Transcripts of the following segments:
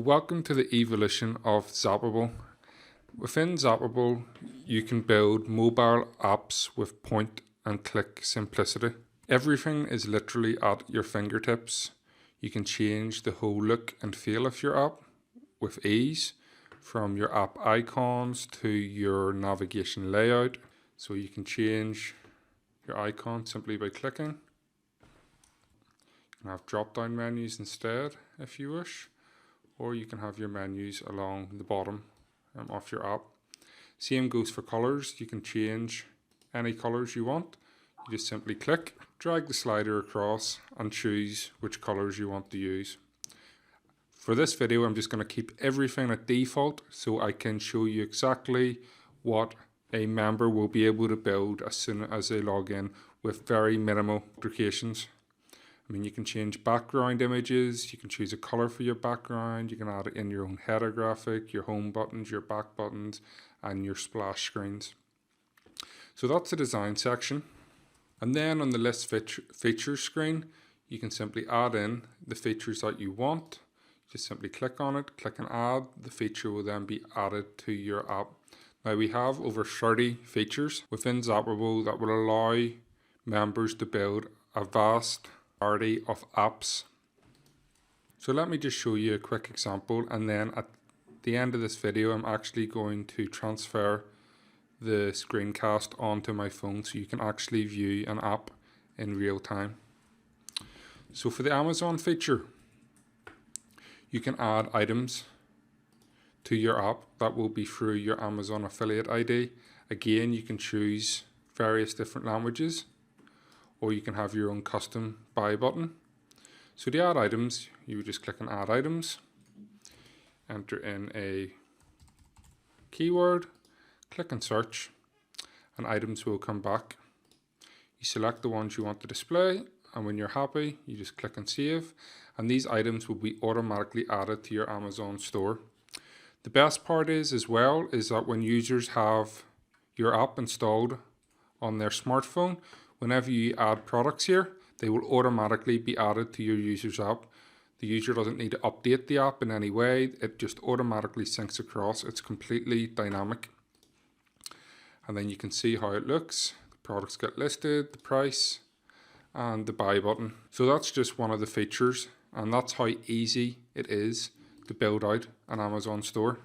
Welcome to the evolution of Zapable. Within Zapable, you can build mobile apps with point and click simplicity. Everything is literally at your fingertips. You can change the whole look and feel of your app with ease, from your app icons to your navigation layout. So you can change your icon simply by clicking. You can have drop-down menus instead if you wish, or you can have your menus along the bottom of your app. Same goes for colors. You can change any colors you want. You just simply click, drag the slider across and choose which colors you want to use. For this video, I'm just going to keep everything at default so I can show you exactly what a member will be able to build as soon as they log in with very minimal modifications. You can change background images, you can choose a color for your background, you can add in your own header graphic, your home buttons, your back buttons, and your splash screens. So that's the design section. And then on the list features screen, you can simply add in the features that you want. Just simply click on it, click and add. The feature will then be added to your app. Now we have over 30 features within Zapable that will allow members to build a vast variety of apps. So let me just show you a quick example, and then at the end of this video I'm actually going to transfer the screencast onto my phone so you can actually view an app in real time. So for the Amazon feature, you can add items to your app that will be through your Amazon affiliate ID. Again, you can choose various different languages, or you can have your own custom buy button. So to add items, you would just click on add items, enter in a keyword, click and search, and items will come back. You select the ones you want to display, and when you're happy, you just click and save, and these items will be automatically added to your Amazon store. The best part is that when users have your app installed on their smartphone, whenever you add products here, they will automatically be added to your user's app. The user doesn't need to update the app in any way. It just automatically syncs across. It's completely dynamic. And then you can see how it looks. The products get listed, the price, and the buy button. So that's just one of the features, and that's how easy it is to build out an Amazon store.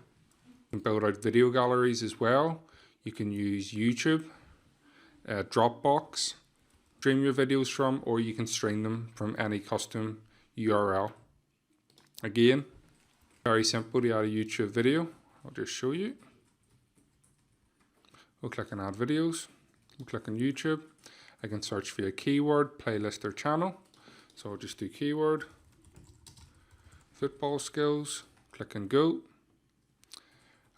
You can build out video galleries as well. You can use YouTube, Dropbox, stream your videos from, or you can stream them from any custom URL. Again, very simple to add a YouTube video. I'll just show you. We'll click on add videos. We'll click on YouTube. I can search via keyword, playlist, or channel. So I'll just do keyword, football skills, click and go.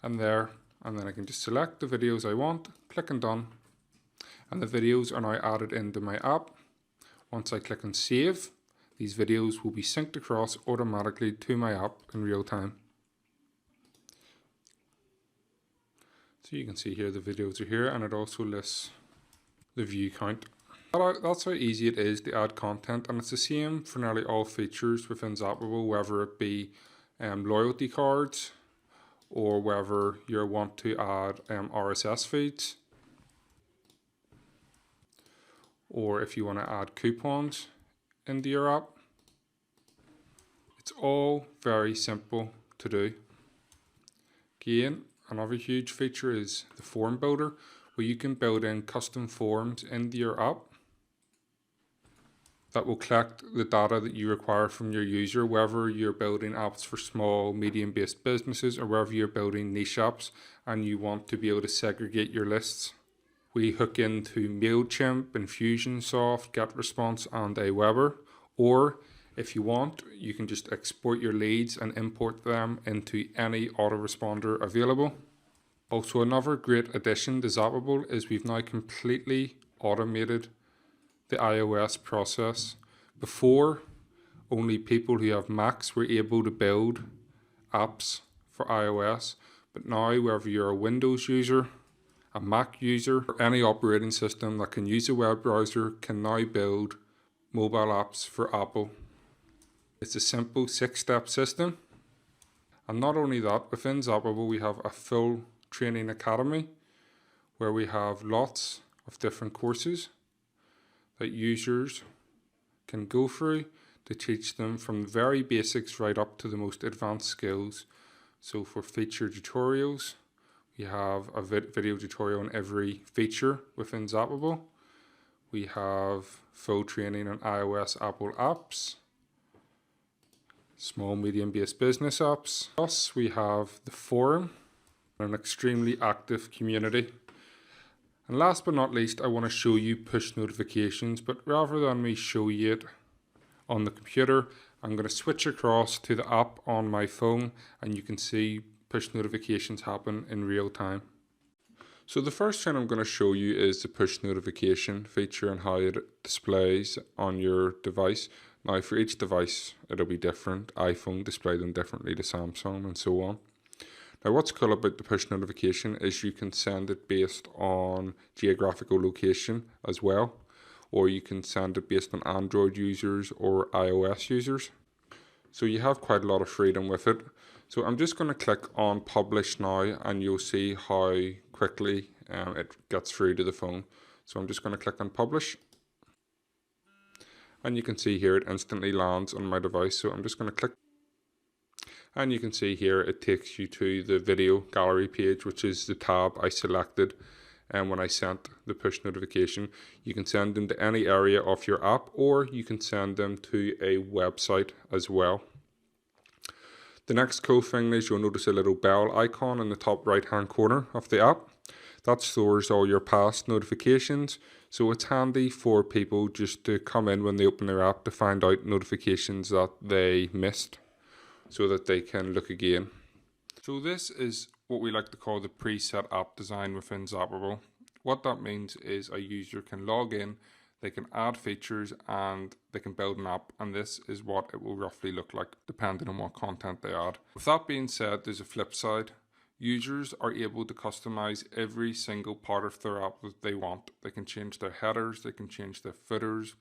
And then I can just select the videos I want, click and done. And the videos are now added into my app. Once I click on save, these videos will be synced across automatically to my app in real time. So you can see here the videos are here, and it also lists the view count. That's how easy it is to add content, and it's the same for nearly all features within Zapable, whether it be loyalty cards, or whether you want to add RSS feeds, or if you want to add coupons into your app. It's all very simple to do. Again, another huge feature is the form builder, where you can build in custom forms into your app that will collect the data that you require from your user, whether you're building apps for small, medium-based businesses, or whether you're building niche apps and you want to be able to segregate your lists. We hook into MailChimp, Infusionsoft, GetResponse, and Aweber. Or if you want, you can just export your leads and import them into any autoresponder available. Also, another great addition to Zapable is we've now completely automated the iOS process. Before, only people who have Macs were able to build apps for iOS, but now whether you're a Windows user, a Mac user, or any operating system that can use a web browser can now build mobile apps for Apple. It's a simple 6-step system, And not only that, within Zapable we have a full training academy where we have lots of different courses that users can go through to teach them from the very basics right up to the most advanced skills. So for feature tutorials, we have a video tutorial on every feature within Zapable. We have full training on iOS, Apple apps, small, medium-based business apps. Plus, we have the forum, an extremely active community. And last but not least, I want to show you push notifications, but rather than me show you it on the computer, I'm going to switch across to the app on my phone and you can see push notifications happen in real time. So the first thing I'm going to show you is the push notification feature and how it displays on your device. Now for each device it'll be different. iPhone display them differently to Samsung and so on. Now what's cool about the push notification is you can send it based on geographical location as well, or you can send it based on Android users or iOS users. So you have quite a lot of freedom with it. So I'm just going to click on publish now and you'll see how quickly it gets through to the phone. So I'm just going to click on publish. And you can see here it instantly lands on my device. So I'm just going to click. And you can see here it takes you to the video gallery page, which is the tab I selected. And when I sent the push notification, you can send them to any area of your app or you can send them to a website as well. The next cool thing is you'll notice a little bell icon in the top right hand corner of the app. That stores all your past notifications. So it's handy for people just to come in when they open their app to find out notifications that they missed so that they can look again. So this is what we like to call the preset app design within Zapable. What that means is a user can log in, they can add features and they can build an app, and this is what it will roughly look like depending on what content they add. With that being said, there's a flip side. Users are able to customize every single part of their app that they want. They can change their headers, they can change their footers,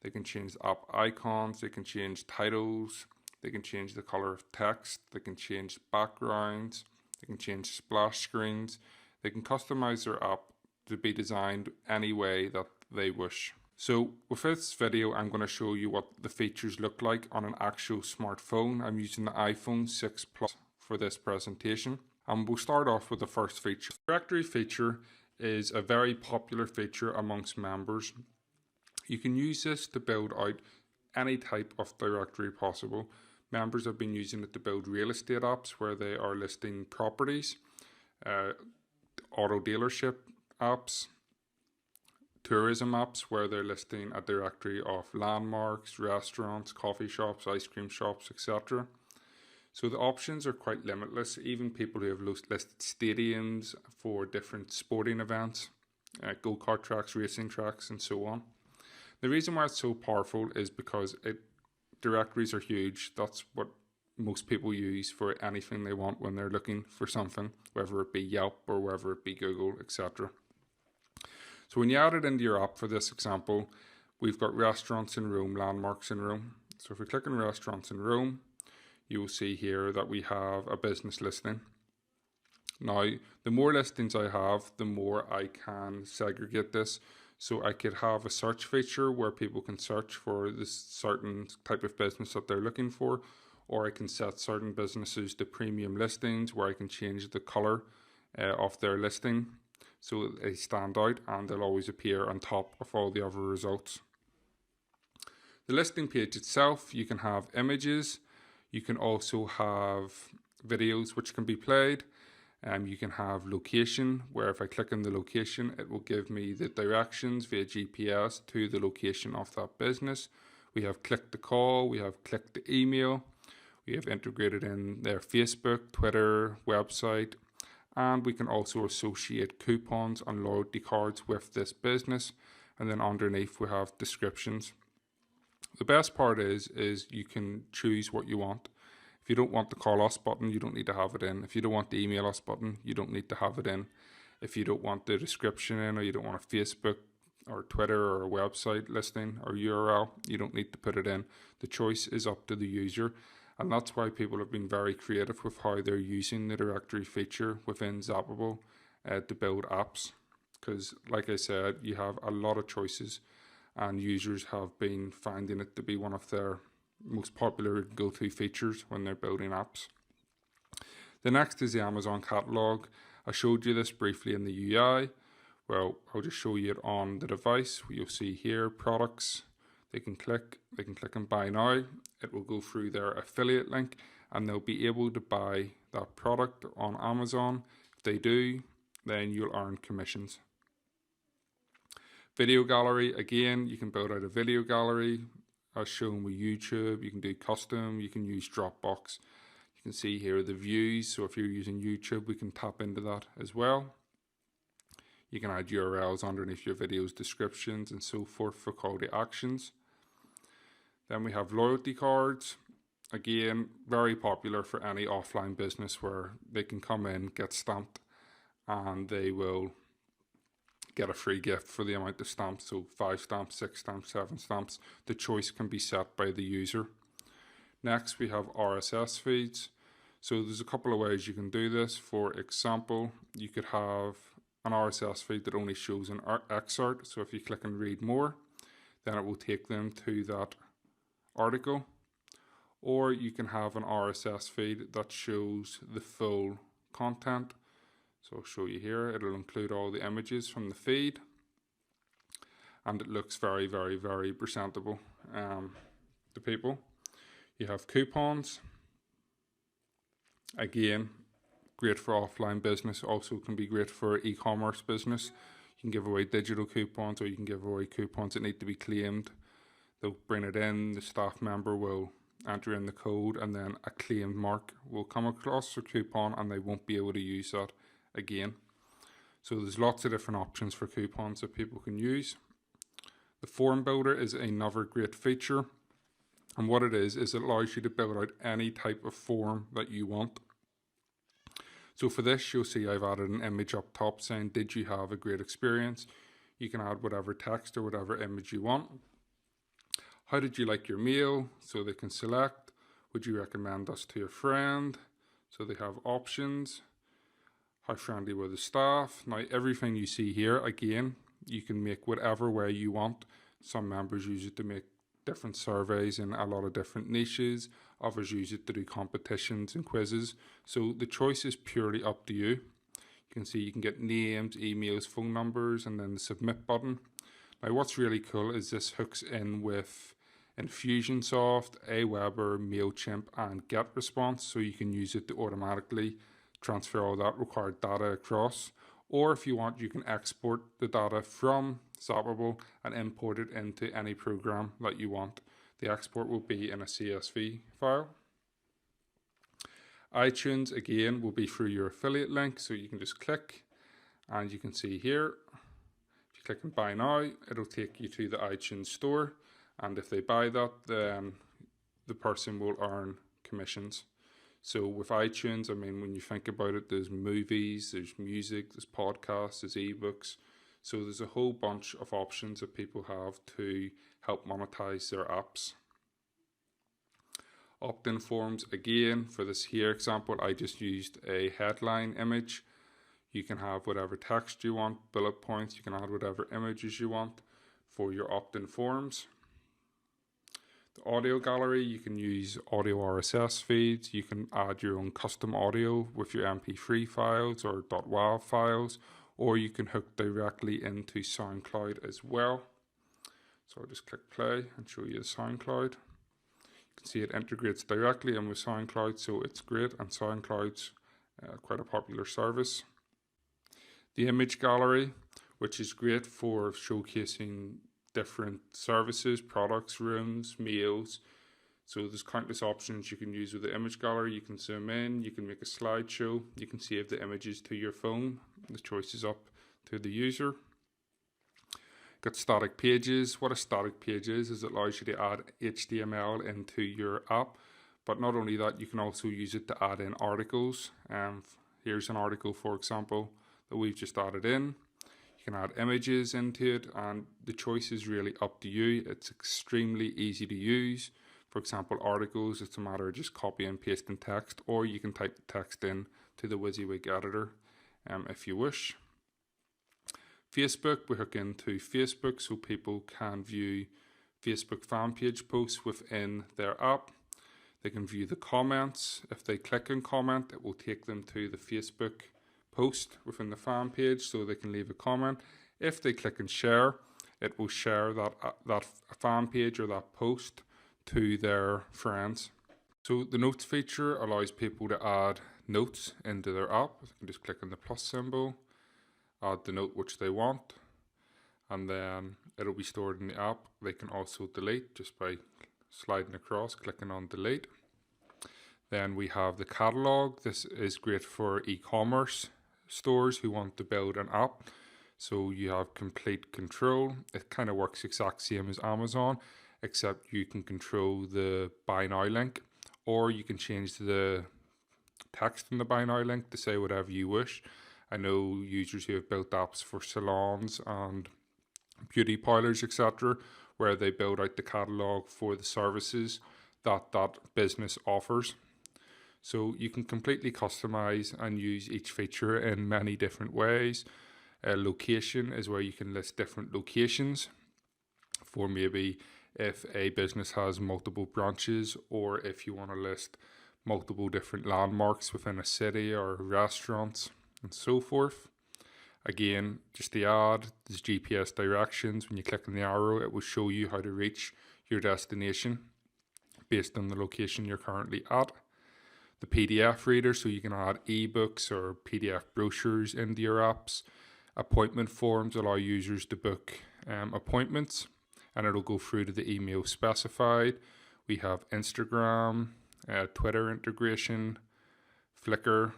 they can change the app icons, they can change titles, they can change the color of text, they can change backgrounds, they can change splash screens, they can customize their app to be designed any way that they wish. So with this video, I'm going to show you what the features look like on an actual smartphone. I'm using the iPhone 6 Plus for this presentation. And we'll start off with the first feature. The directory feature is a very popular feature amongst members. You can use this to build out any type of directory possible. Members have been using it to build real estate apps where they are listing properties, auto dealership apps, tourism apps where they're listing a directory of landmarks, restaurants, coffee shops, ice cream shops, etc. So the options are quite limitless. Even people who have listed stadiums for different sporting events, go-kart tracks, racing tracks, and so on. The reason why it's so powerful is because directories are huge. That's what most people use for anything they want when they're looking for something, whether it be Yelp or whether it be Google, etc. So when you add it into your app, for this example, we've got restaurants in Rome, landmarks in Rome. So if we click on restaurants in Rome, you will see here that we have a business listing. Now, the more listings I have, the more I can segregate this. So I could have a search feature where people can search for this certain type of business that they're looking for, or I can set certain businesses to premium listings where I can change the color of their listing so they stand out and they'll always appear on top of all the other results. The listing page itself, you can have images, you can also have videos which can be played. You can have location, where if I click on the location, it will give me the directions via GPS to the location of that business. We have click to call, we have click to email, we have integrated in their Facebook, Twitter, website, and we can also associate coupons and loyalty cards with this business. And then underneath we have descriptions. The best part is you can choose what you want. If you don't want the call us button, you don't need to have it in. If you don't want the email us button, you don't need to have it in. If you don't want the description in, or you don't want a Facebook or Twitter or a website listing or URL, you don't need to put it in. The choice is up to the user. And that's why people have been very creative with how they're using the directory feature within Zapable to build apps. Because, like I said, you have a lot of choices, and users have been finding it to be one of their most popular go-to features when they're building apps. The next is the Amazon catalog. I showed you this briefly in the UI. Well, I'll just show you it on the device. You'll see here products. They can click and buy now. It will go through their affiliate link and they'll be able to buy that product on Amazon. If they do, then you'll earn commissions. Video gallery, again, you can build out a video gallery as shown with YouTube. You can do custom, you can use Dropbox. You can see here the views. So if you're using YouTube, we can tap into that as well. You can add URLs underneath your video's descriptions and so forth for call to actions. Then we have loyalty cards. Again, very popular for any offline business where they can come in, get stamped, and they will get a free gift for the amount of stamps. So 5 stamps, 6 stamps, 7 stamps. The choice can be set by the user. Next, we have RSS feeds. So there's a couple of ways you can do this. For example, you could have an RSS feed that only shows an excerpt. So if you click and read more, then it will take them to that article. Or you can have an RSS feed that shows the full content. So I'll show you here. It'll include all the images from the feed. And it looks very, very, very presentable to people. You have coupons. Again, great for offline business. Also can be great for e-commerce business. You can give away digital coupons or you can give away coupons that need to be claimed. They'll bring it in, the staff member will enter in the code, and then a claimed mark will come across the coupon and they won't be able to use that again. So there's lots of different options for coupons that people can use. The form builder is another great feature, and what it is it allows you to build out any type of form that you want. So for this, you'll see I've added an image up top saying, did you have a great experience? You can add whatever text or whatever image you want. How did you like your meal? So they can select. Would you recommend us to a friend? So they have options. How friendly were the staff? Now everything you see here, again, you can make whatever way you want. Some members use it to make different surveys in a lot of different niches. Others use it to do competitions and quizzes. So the choice is purely up to you. You can see you can get names, emails, phone numbers, and then the submit button. Now what's really cool is this hooks in with Infusionsoft, Aweber, MailChimp, and GetResponse, so you can use it to automatically transfer all that required data across. Or if you want, you can export the data from Zapable and import it into any program that you want. The export will be in a CSV file. iTunes, again, will be through your affiliate link, so you can just click and you can see here. If you click and buy now, it'll take you to the iTunes store. And if they buy that, then the person will earn commissions. So with iTunes, I mean, when you think about it, there's movies, there's music, there's podcasts, there's ebooks. So there's a whole bunch of options that people have to help monetize their apps. Opt-in forms, again, for this here example, I just used a headline image. You can have whatever text you want, bullet points, you can add whatever images you want for your opt-in forms. The audio gallery, you can use audio RSS feeds. You can add your own custom audio with your MP3 files or .wav files, or you can hook directly into SoundCloud as well. So I'll just click play and show you the SoundCloud. You can see it integrates directly in with SoundCloud, so it's great, and SoundCloud's quite a popular service. The image gallery, which is great for showcasing different services, products, rooms, meals. So there's countless options you can use with the image gallery. You can zoom in, you can make a slideshow, you can save the images to your phone. The choice is up to the user. Got static pages. What a static page is it allows you to add HTML into your app. But not only that, you can also use it to add in articles. Here's an article, for example, that we've just added in. You can add images into it, and the choice is really up to you. It's extremely easy to use. For example, articles, it's a matter of just copy and pasting text, or you can type the text in to the WYSIWYG editor if you wish. Facebook, we hook into Facebook so people can view Facebook fan page posts within their app. They can view the comments. If they click on comment, it will take them to the Facebook post within the fan page so they can leave a comment. If they click and share, it will share that fan page or that post to their friends. So the notes feature allows people to add notes into their app. They can just click on the plus symbol, add the note which they want, and then it'll be stored in the app. They can also delete just by sliding across, clicking on delete. Then we have the catalog. This is great for e-commerce stores who want to build an app. So you have complete control. It kind of works exact same as Amazon, except you can control the buy now link, or you can change the text in the buy now link to say whatever you wish. I know users who have built apps for salons and beauty parlors, etc., where they build out the catalog for the services that business offers. So you can completely customize and use each feature in many different ways. Location is where you can list different locations for maybe if a business has multiple branches, or if you want to list multiple different landmarks within a city or restaurants and so forth. Again, just the ad, there's GPS directions. When you click on the arrow, it will show you how to reach your destination based on the location you're currently at. The PDF reader, so you can add ebooks or PDF brochures into your apps. Appointment forms allow users to book appointments, and it'll go through to the email specified. We have Instagram, Twitter integration, Flickr,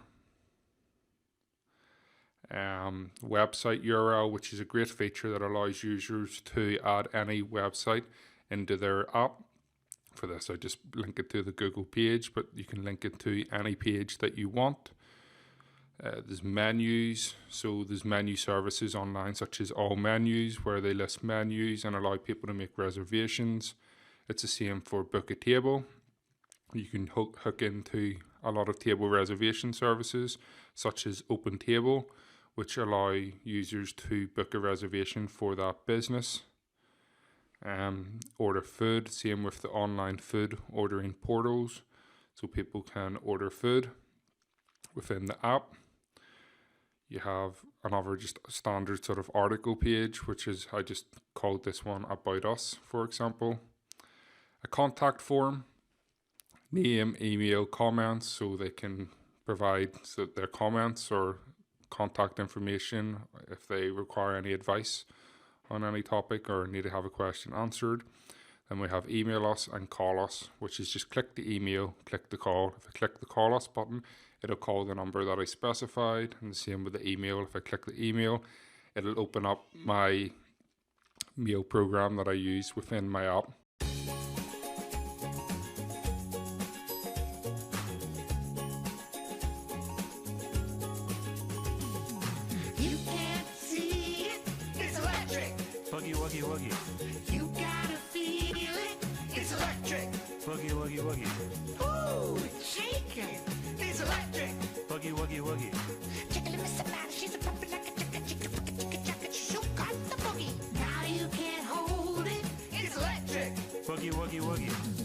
website URL, which is a great feature that allows users to add any website into their app. For this, I just link it to the Google page, but you can link it to any page that you want. There's menus, so there's menu services online such as All Menus, where they list menus and allow people to make reservations. It's the same for Book a Table. You can hook into a lot of table reservation services such as Open Table, which allow users to book a reservation for that business. Order food, same with the online food ordering portals, so people can order food within the app. You have another just standard sort of article page, which is, I just called this one About Us, for example. A contact form, name, email, comments, so they can provide their comments or contact information if they require any advice on any topic or need to have a question answered. Then we have email us and call us, which is just click the email, click the call. If I click the call us button, it'll call the number that I specified, and the same with the email. If I click the email, it'll open up my mail program that I use within my app. You can't see it, it's electric. Buggy, wuggy, wuggy. You gotta feel it, it's electric. Buggy, wuggy, wuggy. Ooh, it's shaking, it's electric. Buggy, wuggy, wuggy. Chicken Miss Savannah, she's a puppy like a chicka. She got the boogie. Now you can't hold it, it's electric. Buggy, wuggy, wuggy.